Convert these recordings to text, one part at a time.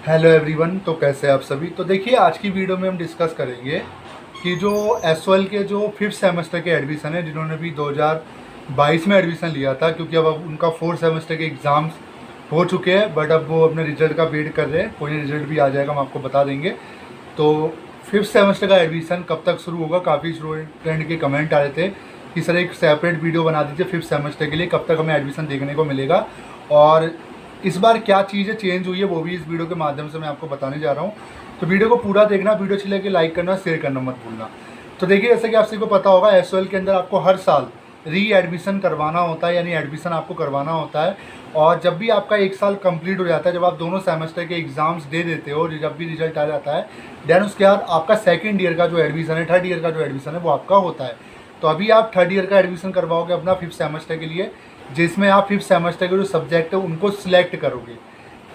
Hello everyone. तो कैसे हैं आप सभी। तो देखिए, आज की वीडियो में हम डिस्कस करेंगे कि जो एसओएल के जो फिफ्थ सेमेस्टर के एडमिशन है, जिन्होंने भी 2022 में एडमिशन लिया था, क्योंकि अब उनका फोर्थ सेमेस्टर के एग्ज़ाम्स हो चुके हैं, बट अब वो अपने रिजल्ट का वेट कर रहे हैं। कोई रिजल्ट भी आ जाएगा, हम आपको बता देंगे। तो फिफ्थ सेमेस्टर का एडमिशन कब तक शुरू होगा, काफ़ी स्टूडेंट के कमेंट आ रहे थे कि सर एक सेपरेट वीडियो बना दीजिए फिफ्थ सेमेस्टर के लिए, कब तक हमें एडमिशन देखने को मिलेगा और इस बार क्या चीज़ें चेंज हुई है, वो भी इस वीडियो के माध्यम से मैं आपको बताने जा रहा हूँ। तो वीडियो को पूरा देखना, वीडियो अच्छी लगे लाइक करना, शेयर करना मत भूलना। तो देखिए, जैसे कि आप सभी को पता होगा, एसओएल के अंदर आपको हर साल री एडमिशन करवाना होता है, यानी एडमिशन आपको करवाना होता है। और जब भी आपका एक साल कंप्लीट हो जाता है, जब आप दोनों सेमेस्टर के एग्ज़ाम्स दे देते हो, जब भी रिजल्ट आ जाता है, देन उसके बाद आपका सेकेंड ईयर का जो एडमिशन है, थर्ड ईयर का जो एडमिशन है, वो आपका होता है। तो अभी आप थर्ड ईयर का एडमिशन करवाओगे अपना फिफ्थ सेमेस्टर के लिए, जिसमें आप फिफ्थ सेमेस्टर के जो सब्जेक्ट है उनको सिलेक्ट करोगे।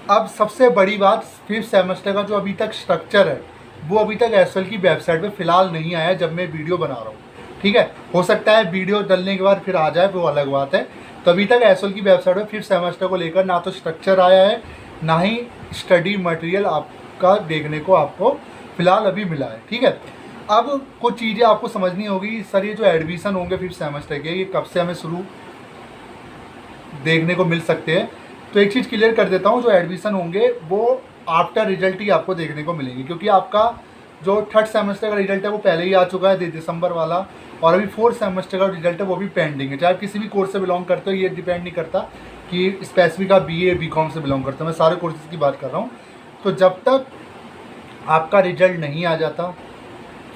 अब सबसे बड़ी बात, फिफ्थ सेमेस्टर का जो अभी तक स्ट्रक्चर है वो अभी तक एसएल की वेबसाइट पे फिलहाल नहीं आया जब मैं वीडियो बना रहा हूँ। ठीक है, हो सकता है वीडियो डलने के बाद फिर आ जाए, वो अलग बात है। तो अभी तक एसएल की वेबसाइट पे फिफ्थ सेमेस्टर को लेकर ना तो स्ट्रक्चर आया है, ना ही स्टडी मटेरियल आपका देखने को आपको फिलहाल अभी मिला है। ठीक है, अब कुछ चीज़ें आपको समझनी होगी। सर ये जो एडमिशन होंगे फिफ्थ सेमेस्टर के, ये कब से हमें शुरू देखने को मिल सकते हैं। तो एक चीज़ क्लियर कर देता हूँ, जो एडमिशन होंगे वो आफ्टर रिजल्ट ही आपको देखने को मिलेंगे, क्योंकि आपका जो थर्ड सेमेस्टर का रिजल्ट है वो पहले ही आ चुका है दिसंबर वाला, और अभी फोर्थ सेमेस्टर का रिजल्ट है वो भी पेंडिंग है। चाहे आप किसी भी कोर्स से बिलोंग करते हो, ये डिपेंड नहीं करता कि स्पेसिफिक आप बीए बीकॉम से बिलोंग करते हो, मैं सारे कोर्सेज की बात कर रहा हूँ। तो जब तक आपका रिजल्ट नहीं आ जाता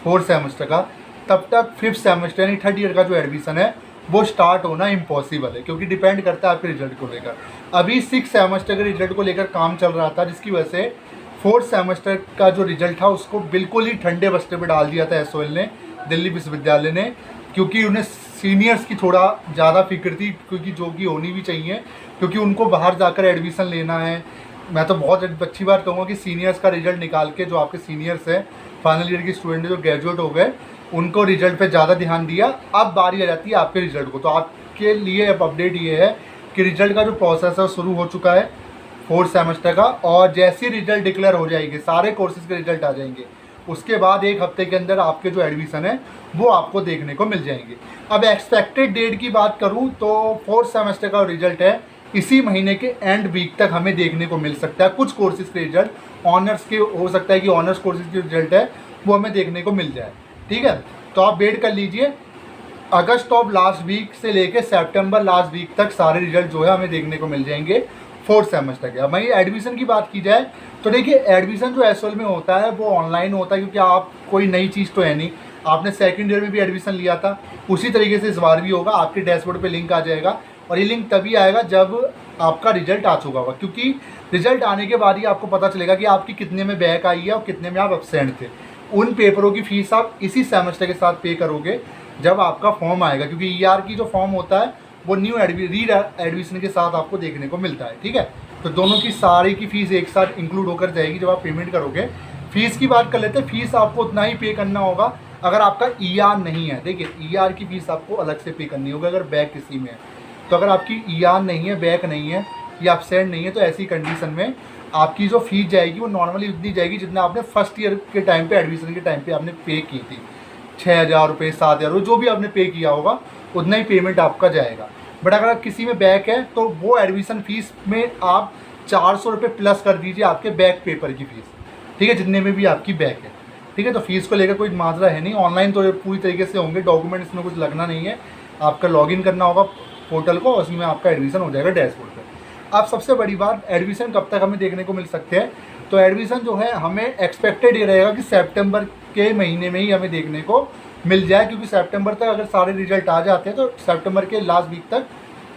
फोर्थ सेमेस्टर का, तब तक फिफ्थ सेमेस्टर यानी थर्ड ईयर का जो एडमिशन है वो स्टार्ट होना इम्पॉसिबल है, क्योंकि डिपेंड करता है आपके रिजल्ट को लेकर। अभी सिक्स सेमेस्टर के रिजल्ट को लेकर काम चल रहा था, जिसकी वजह से फोर्थ सेमेस्टर का जो रिजल्ट था उसको बिल्कुल ही ठंडे बस्ते पे डाल दिया था एसओएल ने, दिल्ली विश्वविद्यालय ने, क्योंकि उन्हें सीनियर्स की थोड़ा ज़्यादा फिक्र थी, क्योंकि जो कि होनी भी चाहिए, क्योंकि उनको बाहर जाकर एडमिशन लेना है। मैं तो बहुत अच्छी बात कहूँगा कि सीनियर्स का रिजल्ट निकाल के, जो आपके सीनियर्स हैं, फाइनल ईयर के स्टूडेंट जो ग्रेजुएट हो गए, उनको रिजल्ट पे ज़्यादा ध्यान दिया। अब बारी आ जाती है आपके रिजल्ट को। तो आपके लिए अब अपडेट ये है कि रिजल्ट का जो प्रोसेस है वो शुरू हो चुका है फोर्थ सेमेस्टर का, और जैसे रिजल्ट डिक्लेयर हो जाएंगे, सारे कोर्सेज के रिजल्ट आ जाएंगे, उसके बाद एक हफ्ते के अंदर आपके जो एडमिशन है वो आपको देखने को मिल जाएंगे। अब एक्सपेक्टेड डेट की बात करूँ तो फोर्थ सेमेस्टर का रिजल्ट है इसी महीने के एंड वीक तक हमें देखने को मिल सकता है। कुछ कोर्सेज के रिजल्ट ऑनर्स के हो सकता है कि ऑनर्स कोर्सेज के रिजल्ट है वो हमें देखने को मिल जाए। ठीक है, तो आप वेट कर लीजिए। अगस्त ऑफ लास्ट वीक से लेके सितंबर लास्ट वीक तक सारे रिजल्ट जो है हमें देखने को मिल जाएंगे फोर्थ सेमेस्टर के। अब वहीं एडमिशन की बात की जाए तो देखिए, एडमिशन जो एसओएल में होता है वो ऑनलाइन होता है, क्योंकि आप कोई नई चीज़ तो है नहीं, आपने सेकंड ईयर में भी एडमिशन लिया था, उसी तरीके से इस बार भी होगा। आपके डैशबोर्ड पे लिंक आ जाएगा, और ये लिंक तभी आएगा जब आपका रिजल्ट आ चुका होगा, क्योंकि रिजल्ट आने के बाद ही आपको पता चलेगा कि आपकी कितने में बैक आई है और कितने में आप एब्सेंट थे। उन पेपरों की फ़ीस आप इसी सेमेस्टर के साथ पे करोगे जब आपका फॉर्म आएगा, क्योंकि ईआर की जो फॉर्म होता है वो न्यू री एडमिशन के साथ आपको देखने को मिलता है। ठीक है, तो दोनों की सारी की फ़ीस एक साथ इंक्लूड होकर जाएगी जब आप पेमेंट करोगे। फ़ीस की बात कर लेते हैं, फ़ीस आपको उतना ही पे करना होगा अगर आपका ईआर नहीं है। देखिए, ईआर की फ़ीस आपको अलग से पे करनी होगी अगर बैक किसी में है। तो अगर आपकी ईआर नहीं है, बैक नहीं है या एब्सेंट नहीं है, तो ऐसी कंडीशन में आपकी जो फीस जाएगी वो नॉर्मली उतनी जाएगी जितना आपने फर्स्ट ईयर के टाइम पे, एडमिशन के टाइम पे आपने पे की थी। 6,000 रुपये, 7,000 रुपये, जो भी आपने पे किया होगा उतना ही पेमेंट आपका जाएगा। बट अगर किसी में बैक है तो वो एडमिशन फ़ीस में आप 400 रुपये प्लस कर दीजिए आपके बैक पेपर की फ़ीस। ठीक है, जितने में भी आपकी बैक है। ठीक है, तो फीस को लेकर कोई माजरा है नहीं। ऑनलाइन तो पूरी तरीके से होंगे, डॉक्यूमेंट इसमें कुछ लगना नहीं है, आपका लॉगिन करना होगा पोर्टल को, उसी में आपका एडमिशन हो जाएगा डैशबोर्ड पर। अब सबसे बड़ी बात, एडमिशन कब तक हमें देखने को मिल सकते हैं। तो एडमिशन जो है हमें एक्सपेक्टेड ये रहेगा कि सितंबर के महीने में ही हमें देखने को मिल जाए, क्योंकि सितंबर तक अगर सारे रिजल्ट आ जाते हैं तो सितंबर के लास्ट वीक तक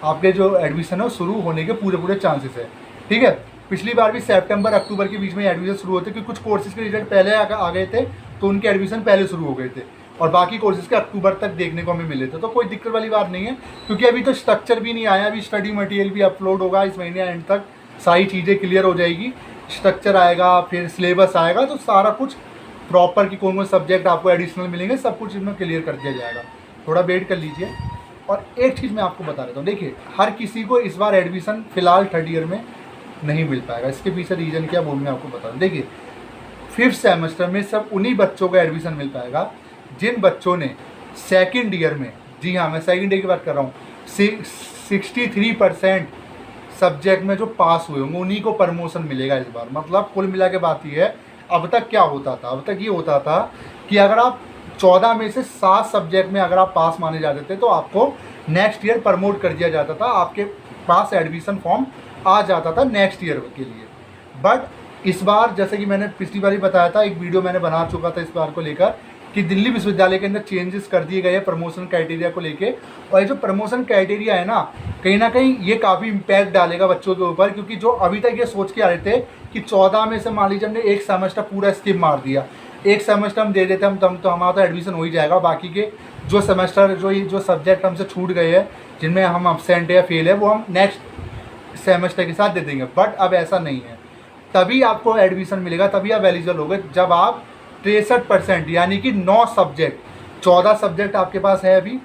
आपके जो एडमिशन है वो शुरू होने के पूरे चांसेस है। ठीक है, पिछली बार भी सितंबर अक्टूबर के बीच में एडमिशन शुरू होते, क्योंकि कुछ कोर्सेज के रिजल्ट पहले आ गए थे तो उनके एडमिशन पहले शुरू हो गए थे, और बाकी कोर्सेज के अक्टूबर तक देखने को हमें मिले थे। तो कोई दिक्कत वाली बात नहीं है, क्योंकि अभी तो स्ट्रक्चर भी नहीं आया, अभी स्टडी मटेरियल भी अपलोड होगा इस महीने एंड तक, सारी चीज़ें क्लियर हो जाएगी। स्ट्रक्चर आएगा, फिर सिलेबस आएगा, तो सारा कुछ प्रॉपर कि कौन कौन सब्जेक्ट आपको एडिशनल मिलेंगे, सब कुछ इसमें क्लियर कर दिया जाएगा। थोड़ा वेट कर लीजिए। और एक चीज़ मैं आपको बता देता हूँ, देखिए, हर किसी को इस बार एडमिशन फ़िलहाल थर्ड ईयर में नहीं मिल पाएगा। इसके पीछे रीज़न क्या वो मैं आपको बता दूँ। देखिए 5th सेमेस्टर में सब उन्हीं बच्चों को एडमिशन मिल पाएगा जिन बच्चों ने सेकेंड ईयर में, जी हाँ मैं सेकेंड ईयर की बात कर रहा हूँ, 63% सब्जेक्ट में जो पास हुए होंगे उन्हीं को प्रमोशन मिलेगा इस बार। मतलब कुल मिला के बात ये है, अब तक क्या होता था, अब तक ये होता था कि अगर आप 14 में से 7 सब्जेक्ट में अगर आप पास माने जाते थे तो आपको नेक्स्ट ईयर प्रमोट कर दिया जाता था, आपके पास एडमिशन फॉर्म आ जाता था नेक्स्ट ईयर के लिए। बट इस बार जैसे कि मैंने पिछली बार ही बताया था, एक वीडियो मैंने बना चुका था इस बार को लेकर कि दिल्ली विश्वविद्यालय के अंदर चेंजेस कर दिए गए हैं प्रमोशन क्राइटेरिया को लेके। और ये जो प्रमोशन क्राइटेरिया है ना कहीं ये काफ़ी इम्पैक्ट डालेगा बच्चों के ऊपर, क्योंकि जो अभी तक ये सोच के आ रहे थे कि 14 में से मान लीजिए हमने एक सेमेस्टर पूरा स्किप मार दिया, एक सेमेस्टर हम दे देते हम तो हमारा तो एडमिशन हो ही जाएगा, बाकी के जो सेमेस्टर जो सब्जेक्ट हमसे छूट गए हैं जिनमें हम अब्सेंट है या फेल है वो हम नेक्स्ट सेमेस्टर के साथ दे देंगे। बट अब ऐसा नहीं है, तभी आपको एडमिशन मिलेगा, तभी आप एलिजिबल होगे जब आप 63% यानी कि 9 सब्जेक्ट, 14 सब्जेक्ट आपके पास है अभी,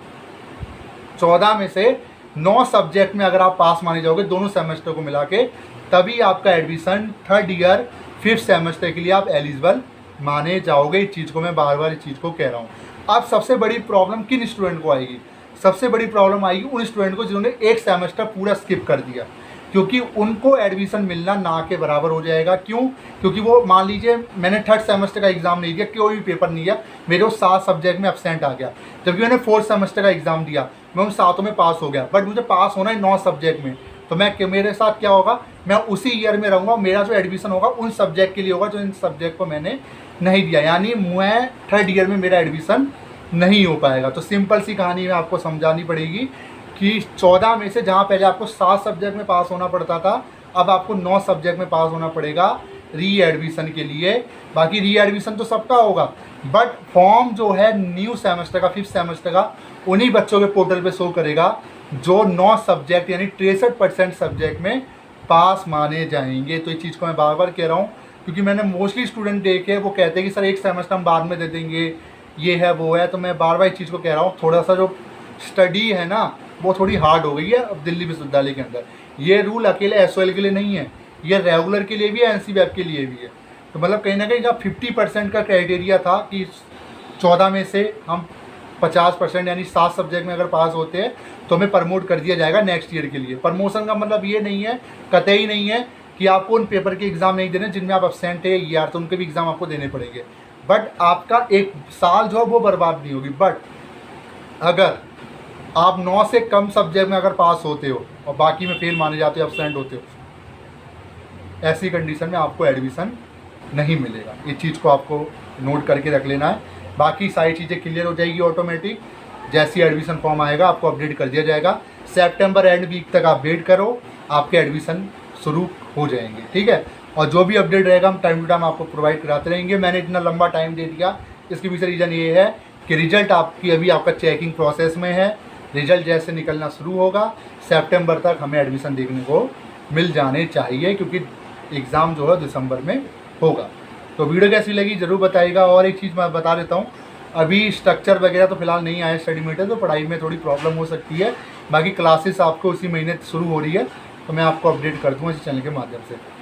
14 में से 9 सब्जेक्ट में अगर आप पास माने जाओगे दोनों सेमेस्टर को मिला के, तभी आपका admission third year 5th semester के लिए आप एलिजिबल माने जाओगे। इस चीज़ को मैं बार बार इस चीज़ को कह रहा हूँ। अब सबसे बड़ी प्रॉब्लम किन स्टूडेंट को आएगी? सबसे बड़ी प्रॉब्लम आएगी उन स्टूडेंट को जिन्होंने एक सेमेस्टर पूरा स्किप कर दिया, क्योंकि उनको एडमिशन मिलना ना के बराबर हो जाएगा। क्यों? क्योंकि वो मान लीजिए मैंने थर्ड सेमेस्टर का एग्ज़ाम नहीं दिया, कोई भी पेपर नहीं दिया, मेरे वो 7 सब्जेक्ट में अब्सेंट आ गया, जबकि मैंने 4th सेमेस्टर का एग्ज़ाम दिया, मैं उन 7 में पास हो गया, बट मुझे पास होना है 9 सब्जेक्ट में, तो मेरे साथ क्या होगा, मैं उसी ईयर में रहूँगा, मेरा जो एडमिशन होगा उन सब्जेक्ट के लिए होगा जो इन सब्जेक्ट को मैंने नहीं दिया, यानी मैं थर्ड ईयर में मेरा एडमिशन नहीं हो पाएगा। तो सिंपल सी कहानी में आपको समझानी पड़ेगी कि 14 में से जहाँ पहले आपको 7 सब्जेक्ट में पास होना पड़ता था, अब आपको 9 सब्जेक्ट में पास होना पड़ेगा री एडमिशन के लिए। बाकी री एडमिशन तो सबका होगा, बट फॉर्म जो है न्यू सेमेस्टर का 5th सेमेस्टर का उन्हीं बच्चों के पोर्टल पे शो करेगा जो 9 सब्जेक्ट यानी 63% सब्जेक्ट में पास माने जाएंगे। तो इस चीज़ को मैं बार बार कह रहा हूँ, क्योंकि मैंने मोस्टली स्टूडेंट देखे वो कहते हैं कि सर एक सेमेस्टर हम बाद में दे देंगे, ये है वो है। तो मैं बार बार इस चीज़ को कह रहा हूँ, थोड़ा सा जो स्टडी है ना वो थोड़ी हार्ड हो गई है अब दिल्ली विश्वविद्यालय के अंदर। ये रूल अकेले SOL के लिए नहीं है, ये रेगुलर के लिए भी है, NCVEP के लिए भी है। तो मतलब कहीं ना कहीं जब 50% का क्राइटेरिया था कि 14 में से हम 50% यानी 7 सब्जेक्ट में अगर पास होते हैं तो हमें प्रमोट कर दिया जाएगा नेक्स्ट ईयर के लिए। प्रमोशन का मतलब ये नहीं है, कतई नहीं है कि आपको उन पेपर के एग्ज़ाम नहीं देने जिनमें आप अब्सेंट है यार, तो उनके भी एग्ज़ाम आपको देने पड़ेंगे, बट आपका एक साल जो है वो बर्बाद नहीं होगी। बट अगर आप 9 से कम सब्जेक्ट में अगर पास होते हो और बाकी में फेल माने जाते हो, अब्सेंट होते हो, ऐसी कंडीशन में आपको एडमिशन नहीं मिलेगा। इस चीज़ को आपको नोट करके रख लेना है। बाकी सारी चीज़ें क्लियर हो जाएगी ऑटोमेटिक, जैसी एडमिशन फॉर्म आएगा आपको अपडेट कर दिया जाएगा। सितंबर एंड वीक तक आप वेट करो, आपके एडमिशन शुरू हो जाएंगे, ठीक है। और जो भी अपडेट रहेगा हम टाइम टू टाइम आपको प्रोवाइड कराते रहेंगे। मैंने इतना लंबा टाइम दे दिया, इसके पीछे रीज़न ये है कि रिजल्ट आपकी अभी आपका चेकिंग प्रोसेस में है। रिजल्ट जैसे निकलना शुरू होगा सितंबर तक हमें एडमिशन देखने को मिल जाने चाहिए, क्योंकि एग्ज़ाम जो है दिसंबर में होगा। तो वीडियो कैसी लगी ज़रूर बताइएगा। और एक चीज़ मैं बता देता हूँ, अभी स्ट्रक्चर वगैरह तो फिलहाल नहीं आया स्टडी मटेरियल, तो पढ़ाई में थोड़ी प्रॉब्लम हो सकती है। बाकी क्लासेस आपको इसी महीने शुरू हो रही है, तो मैं आपको अपडेट कर दूँगा इस चैनल के माध्यम से।